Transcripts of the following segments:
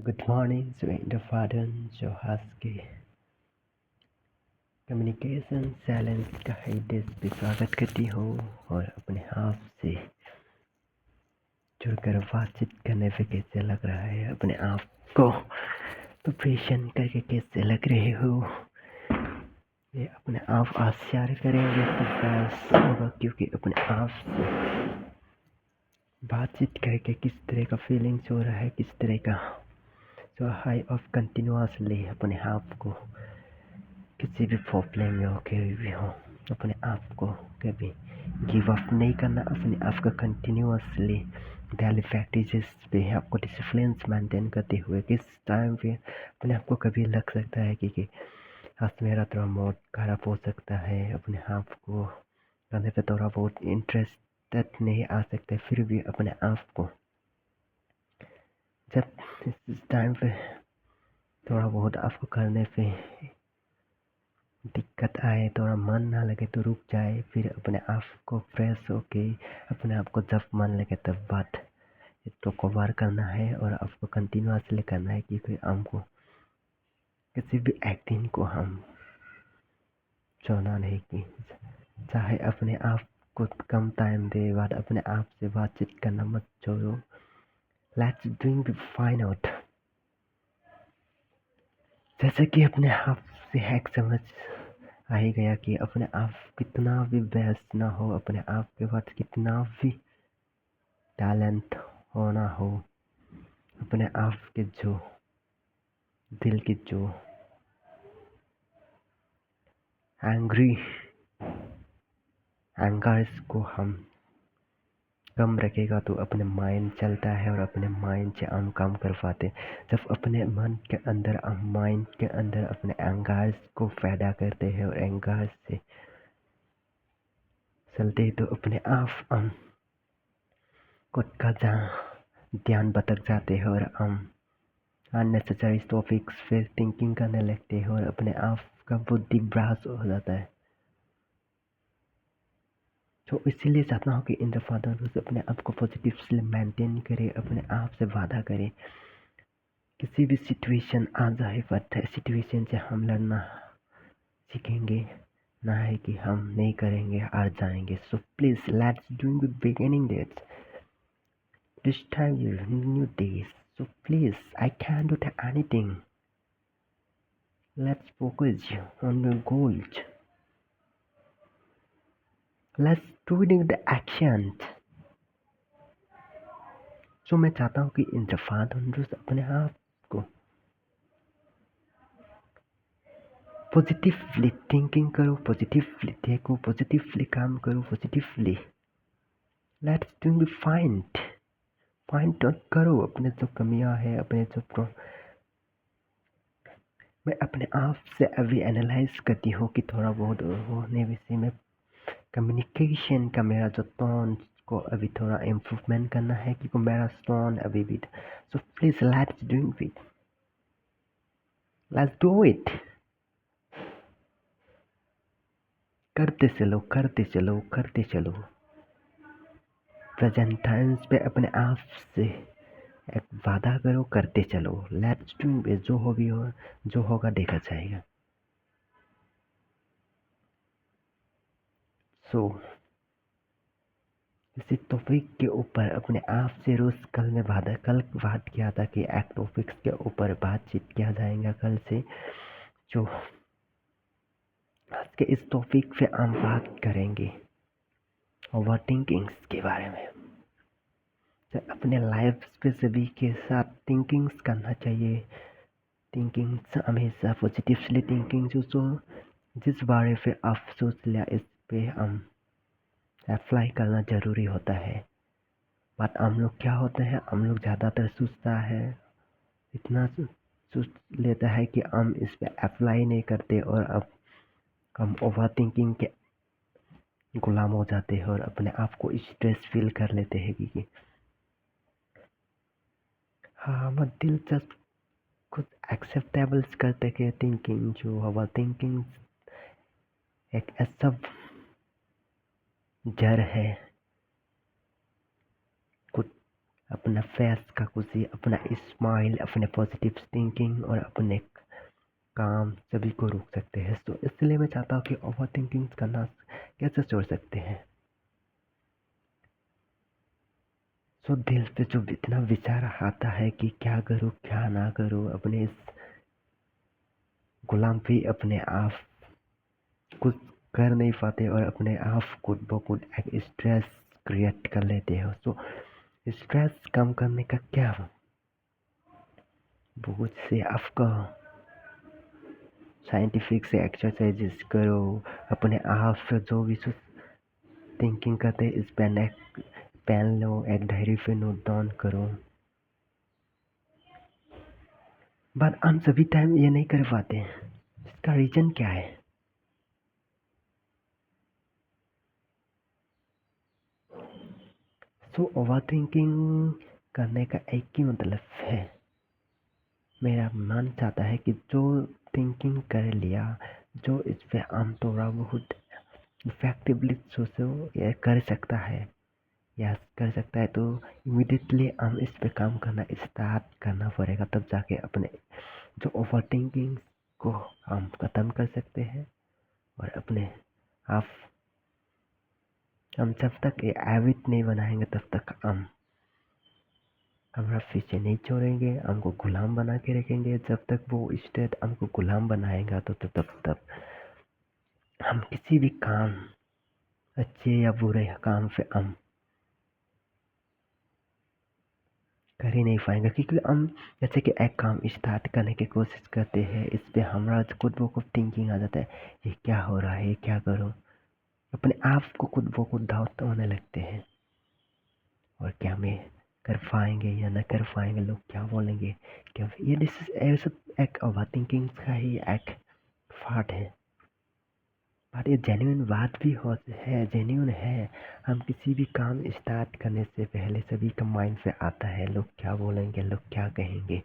Good morning Surendra father जो आज के कम्युनिकेशन चैलेंज का हेडेस पे स्वागत करती हूँ और अपने आप से जुड़कर बातचीत करने पे कैसे लग रहा है, अपने आप को प्रिपरेशन करके कैसे लग रहे हो, ये अपने आप आश्चर्य करेंगे तो बस होगा, क्योंकि अपने आप से बातचीत करके किस तरह का फीलिंग्स हो रहा है, किस तरह का जो हाई ऑफ कंटिन्यूसली अपने आप को किसी भी प्रॉब्लम में हो, कभी भी हो, अपने आप को कभी गिव अप नहीं करना, अपने आप को कंटिन्यूसली डेली प्रैक्टिसेस पे आपको डिसिप्लिन मेंटेन करते हुए किस टाइम पे अपने आप को कभी लग सकता है कि आज मेरा थोड़ा मूड खराब हो सकता है, अपने आप को करने पे थोड़ा बहुत इंटरेस्टेड नहीं आ सकते, फिर भी अपने आप को जब इस टाइम पे थोड़ा बहुत आपको करने पे दिक्कत आए, थोड़ा मन ना लगे तो रुक जाए, फिर अपने आप को फ्रेश होके अपने आप को जब मन लगे तब बात इसको कवर करना है और आपको कंटिन्यूसली करना है, क्योंकि हमको किसी भी एक्टिंग को हम छोड़ना नहीं कि चाहे अपने आप को कम टाइम दे बाद अपने आप से बातचीत करना मत छोड़ो। लेट्स डूइंग फाइन आउट, जैसे कि अपने आप से हैक समझ आ ही गया कि अपने आप कितना भी बेस्ट ना हो, अपने आप के पास कितना भी टैलेंट होना हो, अपने आप के जो दिल की जो एंगर्स को हम कम रखेगा तो अपने माइंड चलता है और अपने माइंड से हम काम कर पाते। जब अपने मन के अंदर हम माइंड के अंदर अपने एंगर्स को पैदा करते हैं और एंगर्स से चलते तो अपने आप हम खुद का जहाँ ध्यान भटक जाते हैं और हम अननेसेसरी टॉपिक्स पे थिंकिंग करने लगते हैं और अपने आप का बुद्धि भ्रष्ट हो जाता है। तो इसीलिए चाहता हूँ कि इन द फादर रोज अपने आप को पॉजिटिवली मेंटेन करे, अपने आप से वादा करे, किसी भी सिचुएशन आ जाए बट सिचुएशन से हम लड़ना सीखेंगे, ना है कि हम नहीं करेंगे हार जाएंगे। So please let's doing the beginning dates this time you new days, so please I can do anything, let's focus on your goals, let's doing the action. So मैं चाहता हूँ कि इन द फादर रोज अपने आप को पॉजिटिवली थिंकिंग करो, positively देखो, positively काम करो, positively let's doing find find out करो अपने जो कमियां है, अपने जो मैं अपने आप से अभी एनालाइज करती हूँ कि थोड़ा बहुत होने विषय में कम्युनिकेशन का मेरा जो टोन को अभी थोड़ा इम्प्रूवमेंट करना है, क्योंकि मेरा टोन अभी भी। सो प्लीज लेट्स डू इट, करते चलो करते चलो करते चलो। प्रेजेंट टाइम्स पे अपने आप से एक वादा करो, करते चलो। लेट्स डू, जो हो भी हो, जो होगा देखा जाएगा। सो इसी टॉपिक के ऊपर अपने आप से रोज कल बात किया था कि एक टॉपिक्स के ऊपर बातचीत किया जाएगा कल से। जो आज के इस टॉपिक पे हम बात करेंगे ओवर थिंकिंग्स के बारे में। तो अपने लाइफ पे सभी के साथ थिंकिंग्स करना चाहिए, थिंकिंग्स हमेशा पॉजिटिवली थिंकिंग जो जिस बारे पे आप सोच लिया इस पे हम अप्लाई करना ज़रूरी होता है। बट हम लोग क्या होते हैं, हम लोग ज़्यादातर सोचता है, इतना सोच लेता है कि हम इस पे अप्लाई नहीं करते और अब हम ओवर थिंकिंग के गुलाम हो जाते हैं और अपने आप को स्ट्रेस फील कर लेते हैं कि हाँ हम दिलचस्प कुछ एक्सेप्टेबल्स करते कि थिंकिंग जो ओवर थिंकिंग एक ऐसा जड़ है, कुछ अपना फेस का खुशी, अपना स्माइल, अपने पॉजिटिव थिंकिंग और अपने काम सभी को रोक सकते हैं। तो इसलिए मैं चाहता हूँ कि ओवर थिंकिंग करना कैसे छोड़ सकते हैं। सो दिल पे जो इतना विचार आता है कि क्या करूँ क्या ना करूँ, अपने इस गुलाम पे अपने आप कुछ कर नहीं पाते और अपने आप खुद ब खुद एक स्ट्रेस क्रिएट कर लेते हो। तो स्ट्रेस कम करने का क्या, बहुत से आपका साइंटिफिक से एक्सरसाइजेस करो, अपने आप से जो भी थिंकिंग करते इस पेन एक पेन लो, एक डायरी पे नोट डाउन करो। बट हम सभी टाइम ये नहीं कर पाते, इसका रीजन क्या है? सो ओवर थिंकिंग करने का एक ही मतलब है, मेरा मन चाहता है कि जो थिंकिंग कर लिया, जो इस पे हम थोड़ा बहुत इफेक्टिवली सोचो या कर सकता है या कर सकता है, तो इमीडिएटली हम इस पे काम करना स्टार्ट करना पड़ेगा, तब जाके अपने जो ओवर थिंकिंग को हम ख़त्म कर सकते हैं। और अपने आप हम जब तक ये हैबिट नहीं बनाएंगे तब तक हम हमारा पीछे नहीं छोड़ेंगे, हमको गुलाम बना के रखेंगे। जब तक वो स्टेट हमको गुलाम बनाएगा तो तब तक हम किसी भी काम, अच्छे या बुरे काम पे हम कर ही नहीं पाएंगे, क्योंकि हम जैसे कि एक काम स्टार्ट करने की कोशिश करते हैं, इस पे हमारा खुद ब खुद थिंकिंग आ जाता है, ये क्या हो रहा है, ये क्या करूँ, अपने आप को खुद ब खुद डाउट होने लगते हैं। और क्या मैं कर पाएंगे या न कर पाएंगे, लोग क्या बोलेंगे, क्या ये सब एक ओवर थिंकिंग का ही एक पार्ट है। और ये जेन्युइन बात भी हो है, जेन्युइन है। हम किसी भी काम स्टार्ट करने से पहले सभी का माइंड से आता है, लोग क्या बोलेंगे, लोग क्या कहेंगे।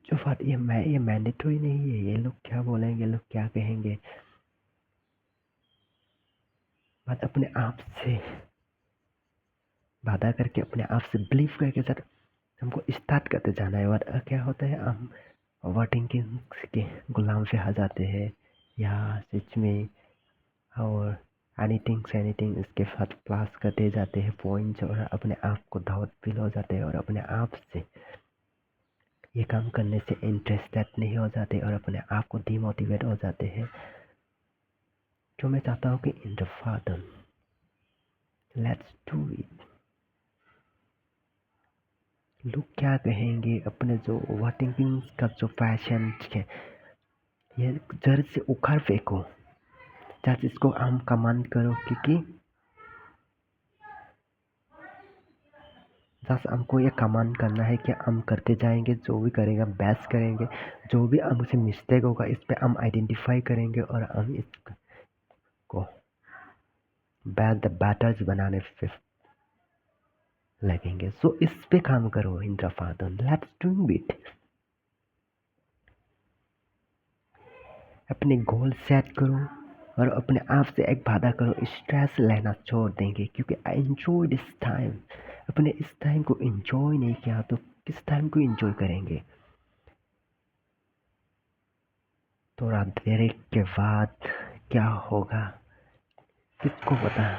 जो बात ये मैंडेटरी नहीं है, ये लोग क्या बोलेंगे, लोग क्या कहेंगे। बात अपने आप से वादा करके, अपने आप से बिलीव करके सर हमको स्टार्ट करते जाना है। और क्या होता है, हम ओवर थिंकिंग के गुलाम से आ जाते हैं, या सच में और एनीथिंग इसके साथ प्लस करते जाते हैं पॉइंट्स, और अपने आप को डाउट फील हो जाते हैं और अपने आप से ये काम करने से इंटरेस्टेड नहीं हो जाते और अपने आप को डिमोटिवेट हो जाते हैं। जो मैं चाहता हूँ कि इन the father let's do it. लोग क्या कहेंगे, अपने जो ओवर थिंकिंग का जो पैशन है, ये जड़ से उखाड़ फेंको, जस्ट इसको हम कमांड करो, क्योंकि बस हमको ये कमांड करना है कि हम करते जाएंगे, जो भी करेंगे हम बेस्ट करेंगे, जो भी हमसे मिस्टेक होगा इस पे हम आइडेंटिफाई करेंगे और हम इसको बेस्ट द बेटर्स बनाने पे लगेंगे। सो इस पे काम करो Indra father, let's do it. अपने गोल सेट करो और अपने आप से एक वादा करो, स्ट्रेस लेना छोड़ देंगे, क्योंकि आई एंजॉय दिस टाइम। अपने इस टाइम को एंजॉय नहीं किया तो किस टाइम को एंजॉय करेंगे? थोड़ा देर के बाद क्या होगा किसको पता।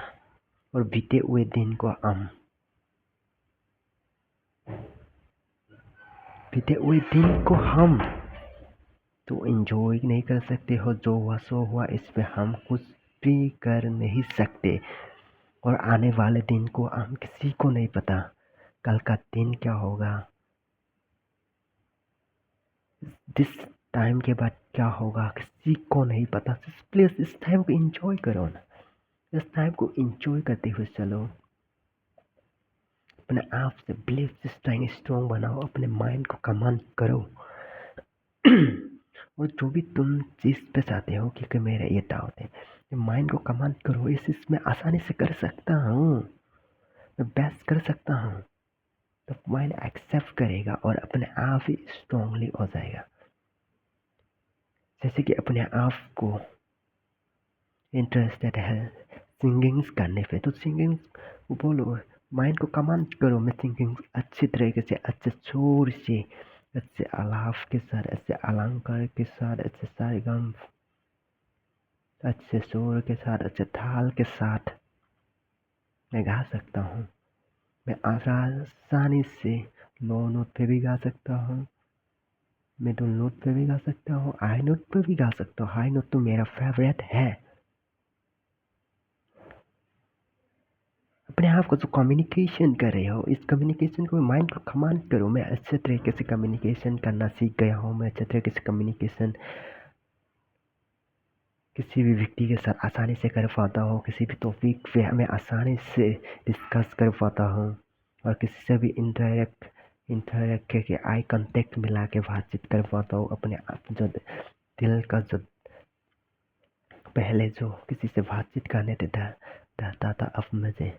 और बीते हुए दिन को हम बीते हुए दिन को हम तो एंजॉय नहीं कर सकते हो। जो हुआ सो हुआ, इस पे हम कुछ भी कर नहीं सकते। और आने वाले दिन को हम किसी को नहीं पता, कल का दिन क्या होगा, दिस टाइम के बाद क्या होगा, किसी को नहीं पता। प्लीज इस टाइम को एंजॉय करो ना, इस टाइम को एंजॉय करते हुए चलो। अपने आप से बिलीव सिस्टम स्ट्रॉन्ग बनाओ, अपने माइंड को कमांड करो। और जो भी तुम चीज़ पे चाहते हो कि मेरा ये डाउट है, माइंड को कमांड करो, इस इसमें आसानी से कर सकता हूँ, मैं बेस्ट कर सकता हूँ, तो माइंड एक्सेप्ट करेगा और अपने आप ही स्ट्रांगली हो जाएगा। जैसे कि अपने आप को इंटरेस्टेड है सिंगिंग करने पे, तो सिंगिंग बोलो, माइंड को कमांड करो मैं थिंकिंग अच्छी तरीके से, अच्छे शोर से, अच्छे आलाप के साथ, अच्छे अलंकार के साथ, अच्छे सरगम, अच्छे शोर के साथ, अच्छे ताल के साथ मैं गा सकता हूँ। मैं आसानी से लो नोट पे भी गा सकता हूँ, मिडल नोट पे भी गा सकता हूँ, हाई नोट पे भी गा सकता हूँ। हाई नोट तो मेरा फेवरेट है। अपने आप को जो कम्युनिकेशन कर रहे हो, इस कम्युनिकेशन को माइंड को कमांड करो। मैं अच्छे तरीके से कम्युनिकेशन करना सीख गया हूँ। मैं अच्छे तरीके से कम्युनिकेशन किसी भी व्यक्ति के साथ आसानी से कर पाता हूँ। किसी भी टॉपिक पे मैं आसानी से डिस्कस कर पाता हूँ और किसी से भी इंटरेक्ट करके आई कांटेक्ट मिला के बातचीत कर पाता हूँ। अपने आप जो दिल का जो पहले जो किसी से बातचीत करने देता था, अब मुझे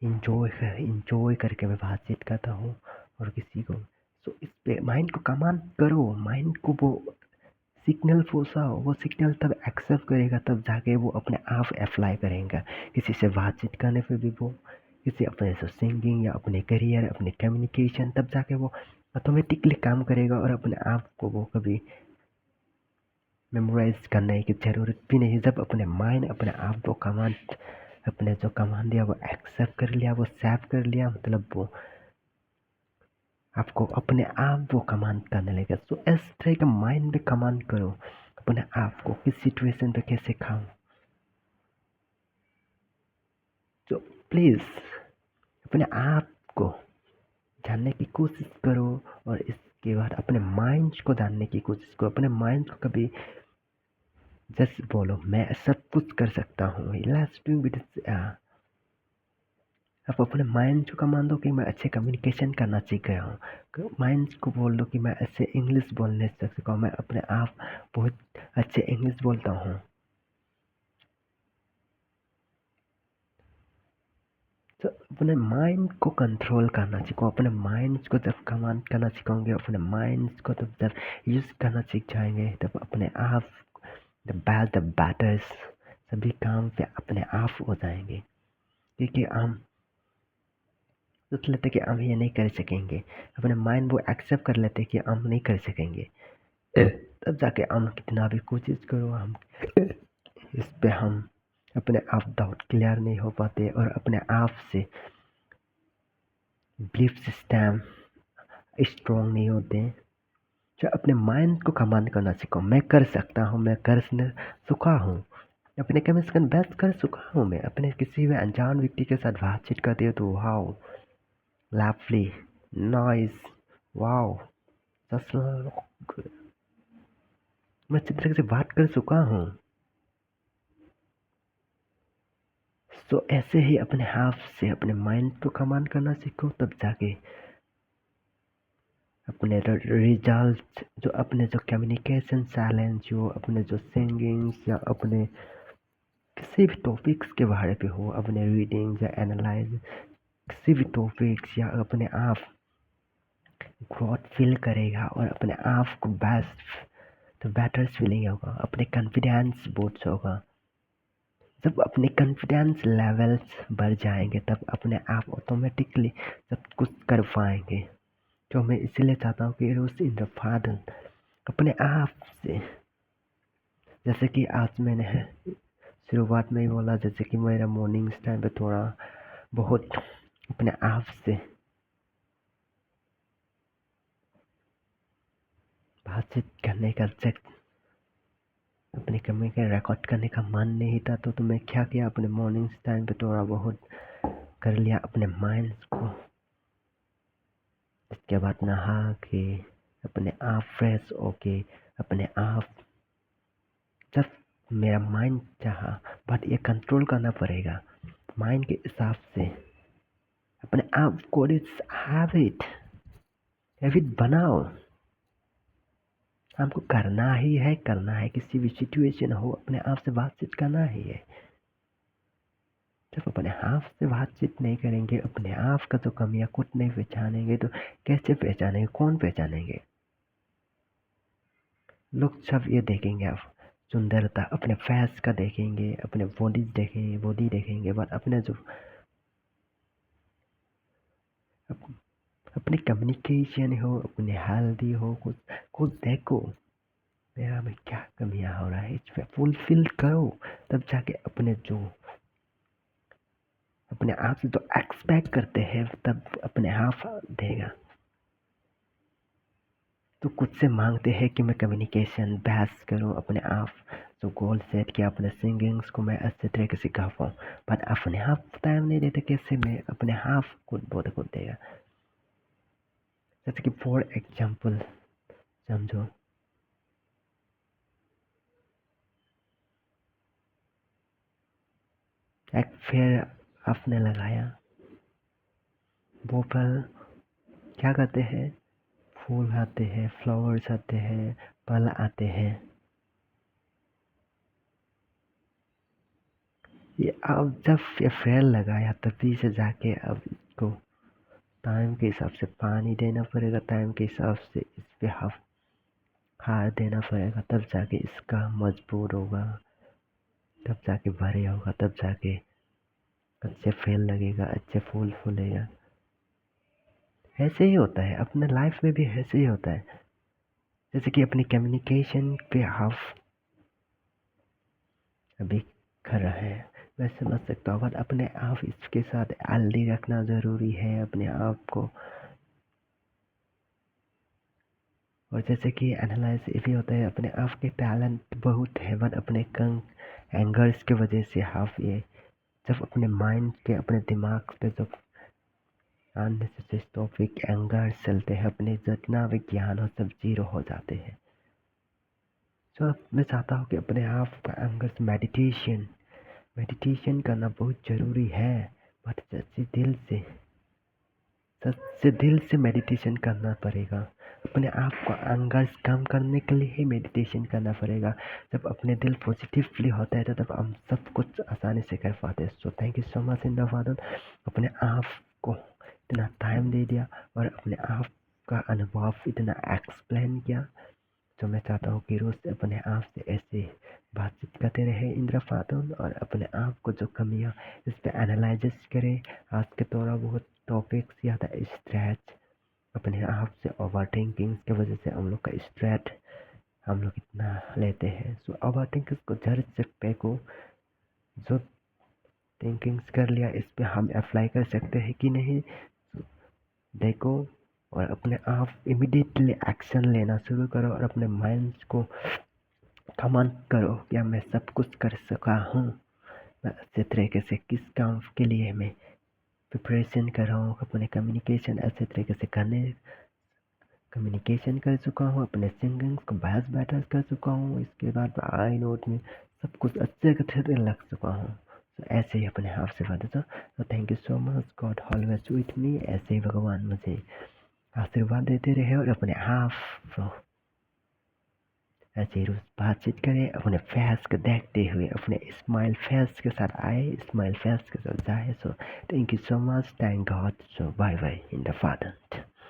इंजॉय करके मैं बातचीत करता हूँ और किसी को। सो इस पे माइंड को कमांड करो, माइंड को वो सिग्नल पहुँचाओ। वो सिग्नल तब एक्सेप्ट करेगा, तब जाके वो अपने आप अप्लाई करेगा। किसी से बातचीत करने पे भी वो, किसी अपने जो सिंगिंग या अपने करियर, अपने कम्युनिकेशन, तब जाके वो ऑटोमेटिकली काम करेगा और अपने आप को वो कभी मेमोराइज करने की ज़रूरत भी नहीं। जब अपने माइंड अपने आप को कमांड, अपने जो कमांड दिया वो एक्सेप्ट कर लिया, वो सेव कर लिया, मतलब वो आपको अपने आप वो कमांड करने लगेगा। तो इस तरह का माइंड में कमांड करो अपने आप को, किस सिचुएशन पे कैसे खाऊं। तो प्लीज़ अपने आप को जानने की कोशिश करो और इसके बाद अपने माइंड को जानने की कोशिश करो। अपने माइंड को कभी जस्ट बोलो मैं सब कुछ कर सकता हूँ। लेट्स डू विद आप अपने माइंड को कमांड दो कि मैं अच्छे कम्युनिकेशन करना सीख गया हूँ। माइंड को बोल दो कि मैं अच्छे इंग्लिश बोलने सीख सका हूँ। मैं अपने आप बहुत अच्छे इंग्लिश बोलता हूँ। तो अपने माइंड को कंट्रोल करना सीखो। अपने माइंड को जब कमांड करना सीखोगे, अपने माइंड को जब यूज करना सीख जाएंगे, तब अपने आप द बेस्ट द बैटर्स सभी काम पे अपने आप हो जाएंगे। क्योंकि हम सोच लेते कि हम ये नहीं कर सकेंगे, अपने माइंड वो एक्सेप्ट कर लेते कि हम नहीं कर सकेंगे, तब जाके हम कितना भी कोशिश करो, हम इस पे हम अपने आप डाउट क्लियर नहीं हो पाते और अपने आप से बिलीफ सिस्टम स्ट्रॉन्ग नहीं होते। जो अपने माइंड को कमांड करना सीखो। मैं कर सकता हूँ, मैं कर चुका हूँ, अपने कमिश्न बेस्ट कर चुका हूँ। मैं अपने किसी भी अनजान व्यक्ति के साथ बातचीत करती हूँ तो वाओ, लवली, नाइस, वाओ, मैं अच्छी तरह से बात कर चुका हूँ। तो ऐसे ही अपने आप से अपने माइंड को कमांड करना सीखो, तब जाके अपने रिजल्ट, जो अपने जो कम्युनिकेशन चैलेंज, जो अपने जो सिंगिंग्स या अपने किसी भी टॉपिक्स के बारे पे हो, अपने रीडिंग या एनालाइज किसी भी टॉपिक्स, या अपने आप ग्रोथ फील करेगा और अपने आप को बेस्ट तो बेटर फीलिंग होगा, अपने कॉन्फिडेंस बूस्ट होगा। जब अपने कॉन्फिडेंस लेवल्स बढ़ जाएंगे, तब अपने आप ऑटोमेटिकली सब कुछ कर पाएंगे। तो मैं इसलिए चाहता हूँ कि रोज इन द फादर अपने आप से, जैसे कि आज मैंने शुरुआत में ही बोला, जैसे कि मेरा मॉर्निंग टाइम पे थोड़ा बहुत अपने आप से बातचीत करने का अपने कमी का रिकॉर्ड करने का मन नहीं था, तो मैं क्या किया, अपने मॉर्निंग टाइम पे थोड़ा बहुत कर लिया अपने माइंड को। इसके बाद नहा के अपने आप फ्रेश होके अपने आप, जब मेरा माइंड चाहा, बट ये कंट्रोल करना पड़ेगा माइंड के हिसाब से। अपने आप को हैबिट हैबिट बनाओ। हमको करना है, किसी भी सिचुएशन हो अपने आप से बातचीत करना ही है। जब अपने आप से बातचीत नहीं करेंगे, अपने आप का तो कमियां खुद नहीं पहचानेंगे, तो कैसे पहचानेंगे, कौन पहचानेंगे। लोग सब ये देखेंगे, आप सुंदरता अपने फेस का देखेंगे, अपने बॉडी देखेंगे, बट अपने जो अप, अपनी कम्युनिकेशन हो, अपने हेल्दी हो, कुछ देखो मेरा में क्या कमियां हो रहा है, इस पे फुलफिल करो। तब जाके अपने आप से जो एक्सपेक्ट करते हैं तब अपने आप देगा। तो खुद से मांगते हैं कि मैं कम्युनिकेशन बेस्ट करूं, अपने आप जो गोल सेट किया अपने सिंगिंग्स को मैं अच्छे तरीके से गा पाऊँ, पर अपने आप टाइम नहीं देते, कैसे मैं अपने आप खुद देगा। जैसे कि फॉर एग्जाम्पल समझो, एक पेड़ आपने लगाया, वो पर क्या करते हैं, फूल आते हैं, फ्लावर्स आते हैं, फल आते हैं। ये अब जब ये पेड़ लगाया तभी से जाके अब इसको टाइम के हिसाब से पानी देना पड़ेगा, टाइम के हिसाब से इस पे खाद देना पड़ेगा, तब जाके इसका मजबूत होगा, तब जाके बड़े होगा, तब जाके अच्छे फल लगेगा, अच्छे फूल फूलेगा। ऐसे ही होता है अपने लाइफ में भी, ऐसे ही होता है। जैसे कि अपनी कम्युनिकेशन पे आप अभी कर रहे हैं, मैं समझ सकता हूँ, बट अपने आप इसके साथ हेल्दी रखना ज़रूरी है अपने आप को। और जैसे कि एनालाइज ये भी होता है, अपने आप के टैलेंट बहुत है, बट अपने कम एंगर्स की वजह से आप ये जब अपने माइंड के, अपने दिमाग पे जब अननेसेसरी टॉपिक एंगर चलते हैं, अपने जितना भी ज्ञान हो सब जीरो हो जाते हैं। तो मैं चाहता हूँ कि अपने आप का एंगर से मेडिटेशन करना बहुत ज़रूरी है, बट सच्चे दिल से मेडिटेशन करना पड़ेगा। अपने आप को एंगर कम करने के लिए ही मेडिटेशन करना पड़ेगा। जब अपने दिल पॉजिटिवली होता है तो तब हम सब कुछ आसानी से कर पाते हैं। सो thank you so much in the father, अपने आप को इतना टाइम दे दिया और अपने आप का अनुभव इतना एक्सप्लेन किया। तो मैं चाहता हूँ कि रोज़ अपने आप से ऐसे बातचीत करते रहे इंद्र फातून, और अपने आप को जो कमियाँ इस पर एनालाइज करें। आज के थोड़ा बहुत टॉपिक्स या था स्ट्रेच, अपने आप से ओवर थिंकिंग की वजह से हम लोग का स्ट्रेच हम लोग इतना लेते हैं। सो ओवर थिंकिंग को जड़ से फेंको, जो थिंकिंग्स कर लिया इस पे हम अप्लाई कर सकते हैं कि नहीं, देखो। और अपने आप इमिडिएटली एक्शन लेना शुरू करो और अपने माइंड को कमांड करो क्या मैं सब कुछ कर सका हूँ, मैं अच्छे तरीके से किस काम के लिए मैं प्रिपरेशन कर रहा हूँ, अपने कम्युनिकेशन अच्छे तरीके से कम्युनिकेशन कर चुका हूँ, अपने सिंगिंग को बेस्ट बेटर कर चुका हूँ, इसके बाद आई नोट में सब कुछ अच्छे से लग चुका हूँ। तो ऐसे ही अपने आप से बात था। तो thank you so much, God always with me. ऐसे ही भगवान मुझे आशीर्वाद देते रहे और अपने आप को ऐसे रोज बातचीत करें, अपने फेस को देखते हुए अपने स्माइल फेस के साथ आए, स्माइल फेस के साथ जाए। So thank you so much, thank God. So bye bye in the father.